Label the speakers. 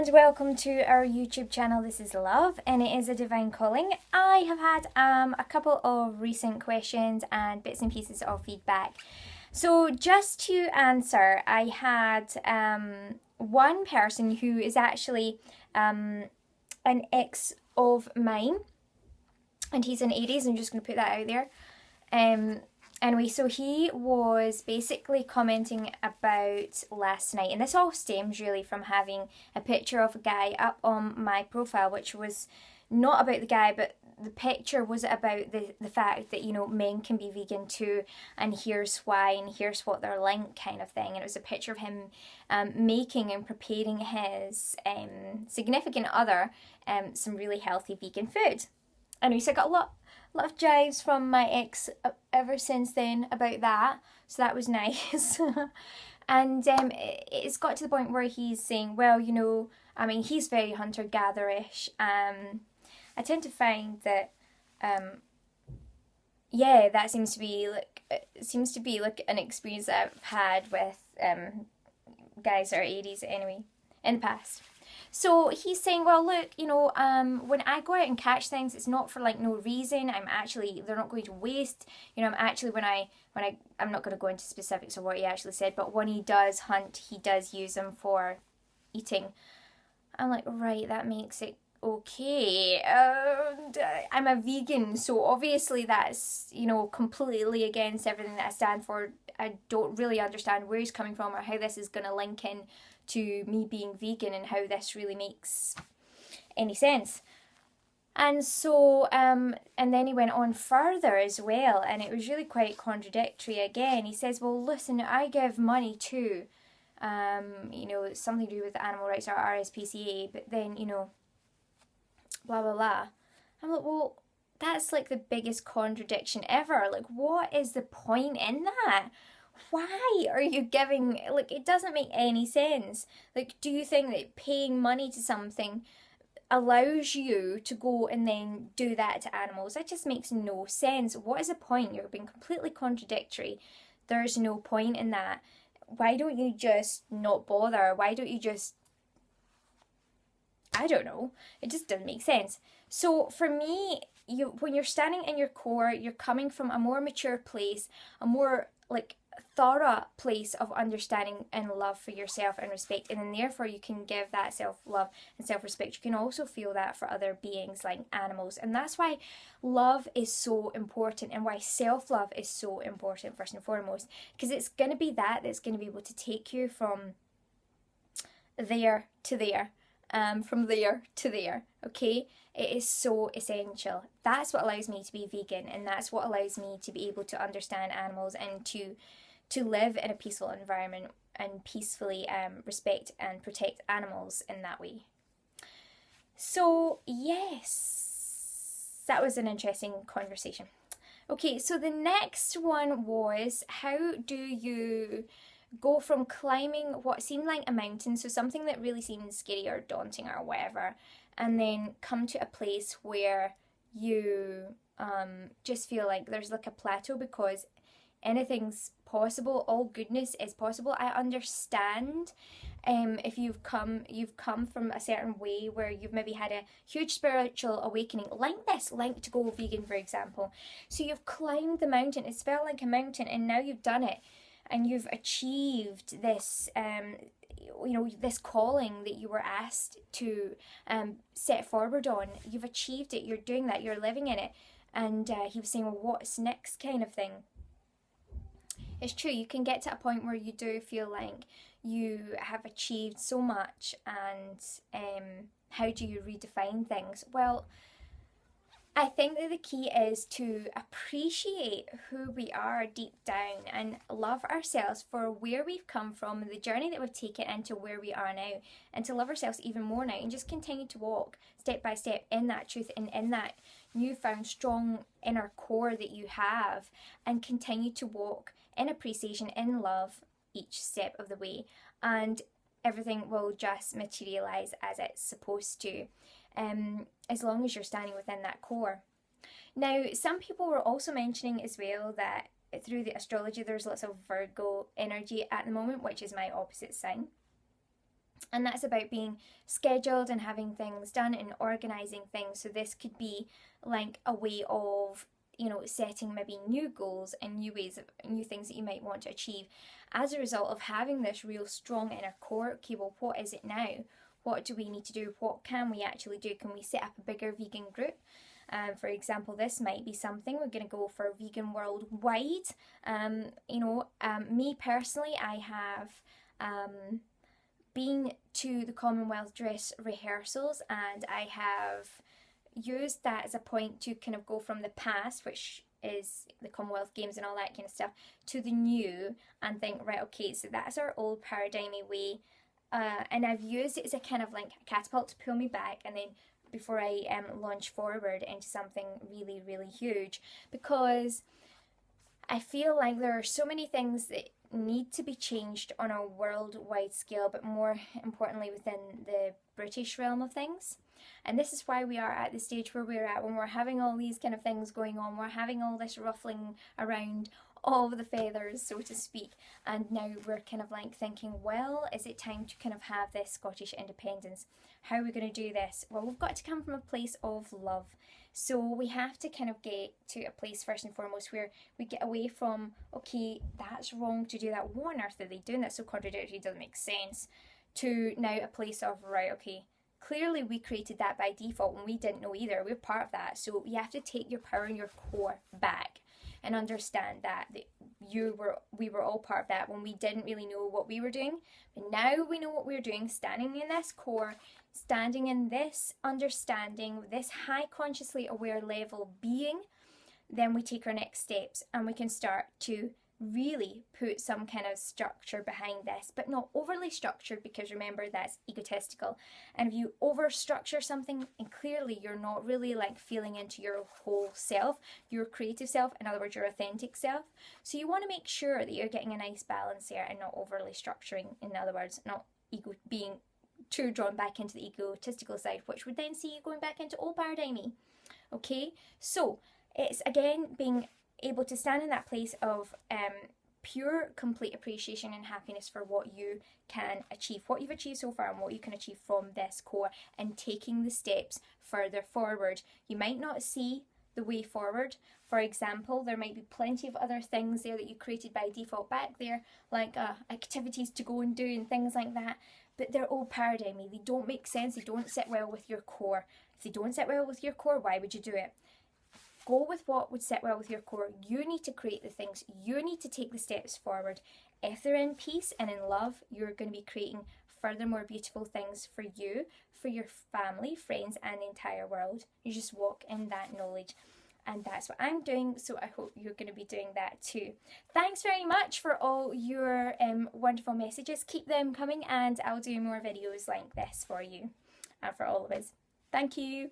Speaker 1: and welcome to our YouTube channel. This is Love and it is a divine calling. I have had a couple of recent questions and bits and pieces of feedback. So just to answer, I had one person who is actually an ex of mine, and he's an Aries. I'm just going to put that out there. Anyway, so he was basically commenting about last night, and this all stems really from having a picture of a guy up on my profile, which was not about the guy, but the picture was about the fact that, you know, men can be vegan too, and here's why, and here's what they're like, kind of thing. And it was a picture of him making and preparing his significant other some really healthy vegan food. Anyway, so I got a lot of jives from my ex ever since then about that, so that was nice. And it's got to the point where he's saying, well, you know, I mean, he's very hunter-gathererish. I tend to find that, yeah, that seems to be like an experience that I've had with guys that are 80s anyway in the past. So he's saying, well, look, you know, when I go out and catch things, it's not for like no reason. They're not going to waste. You know, I'm not going to go into specifics of what he actually said, but when he does hunt, he does use them for eating. I'm like, right, that makes it okay. I'm a vegan, so obviously that's, you know, completely against everything that I stand for. I don't really understand where he's coming from or how this is going to link in to me being vegan and how this really makes any sense. And so, and then he went on further as well, and it was really quite contradictory again. He says, well, listen, I give money too, you know, something to do with animal rights or RSPCA, but then, you know, blah, blah, blah. I'm like, well, that's like the biggest contradiction ever. Like, what is the point in that? Why are you giving, like, it doesn't make any sense. Like, do you think that paying money to something allows you to go and then do that to animals? That just makes no sense. What is the point? You're being completely contradictory. There's no point in that. Why don't you just not bother? Why don't you just, I don't know. It just doesn't make sense. So for me, when you're standing in your core, you're coming from a more mature place, a more like thorough place of understanding and love for yourself and respect, and then therefore you can give that self-love and self-respect. You can also feel that for other beings like animals, and that's why love is so important and why self-love is so important first and foremost, because it's going to be that's going to be able to take you from there to there, from there to there. Okay, it is so essential. That's what allows me to be vegan, and that's what allows me to be able to understand animals and to live in a peaceful environment and peacefully respect and protect animals in that way. So yes, that was an interesting conversation. Okay, so the next one was, how do you go from climbing what seemed like a mountain, so something that really seemed scary or daunting or whatever, and then come to a place where you just feel like there's like a plateau because anything's possible, all goodness is possible. I understand if you've come from a certain way where you've maybe had a huge spiritual awakening, like this, like to go vegan, for example. So you've climbed the mountain, it's felt like a mountain, and now you've done it, and you've achieved this, you know, this calling that you were asked to set forward on. You've achieved it, you're doing that, you're living in it. And he was saying, well, what's next, kind of thing. It's true, you can get to a point where you do feel like you have achieved so much, and how do you redefine things? Well, I think that the key is to appreciate who we are deep down and love ourselves for where we've come from, the journey that we've taken into where we are now, and to love ourselves even more now and just continue to walk step by step in that truth and in that newfound strong inner core that you have, and continue to walk in appreciation, in love each step of the way, and everything will just materialize as it's supposed to, as long as you're standing within that core. Now, some people were also mentioning as well that through the astrology there's lots of Virgo energy at the moment, which is my opposite sign. And that's about being scheduled and having things done and organizing things. So this could be like a way of, you know, setting maybe new goals and new ways of new things that you might want to achieve as a result of having this real strong inner core. Okay, well, what is it now? What do we need to do? What can we actually do? Can we set up a bigger vegan group? For example, this might be something we're going to go for vegan worldwide. Me personally, I have been to the Commonwealth dress rehearsals, and I have used that as a point to kind of go from the past, which is the Commonwealth Games and all that kind of stuff, to the new, and think, right, okay, so that's our old paradigmy way. And I've used it as a kind of like catapult to pull me back, and then before I launch forward into something really, really huge, because I feel like there are so many things that need to be changed on a worldwide scale, but more importantly within the British realm of things. And this is why we are at the stage where we're at, when we're having all these kind of things going on, we're having all this ruffling around all of the feathers, so to speak, and now we're kind of like thinking, well, is it time to kind of have this Scottish independence? How are we going to do this? Well, we've got to come from a place of love. So we have to kind of get to a place first and foremost where we get away from, okay, that's wrong to do that. What on earth are they doing? That's so contradictory, doesn't make sense. To now a place of, right, okay, clearly we created that by default and we didn't know either. We're part of that. So you have to take your power and your core back and understand that we were all part of that when we didn't really know what we were doing. But now we know what we're doing, standing in this core, standing in this understanding, this high consciously aware level being. Then we take our next steps and we can start to really put some kind of structure behind this, but not overly structured, because remember, that's egotistical. And if you over structure something, and clearly you're not really like feeling into your whole self, your creative self, in other words, your authentic self. So you want to make sure that you're getting a nice balance here and not overly structuring, in other words, not being too drawn back into the egotistical side, which would then see you going back into old paradigmy. Okay, so it's again being able to stand in that place of pure, complete appreciation and happiness for what you can achieve, what you've achieved so far and what you can achieve from this core, and taking the steps further forward. You might not see the way forward. For example, there might be plenty of other things there that you created by default back there, like activities to go and do and things like that, but they're old paradigmy. They don't make sense. They don't sit well with your core. If they don't sit well with your core, why would you do it? Go with what would sit well with your core. You need to create the things. You need to take the steps forward. If they're in peace and in love, you're going to be creating furthermore beautiful things for you, for your family, friends, and the entire world. You just walk in that knowledge. And that's what I'm doing, so I hope you're going to be doing that too. Thanks very much for all your wonderful messages. Keep them coming, and I'll do more videos like this for you and for all of us. Thank you.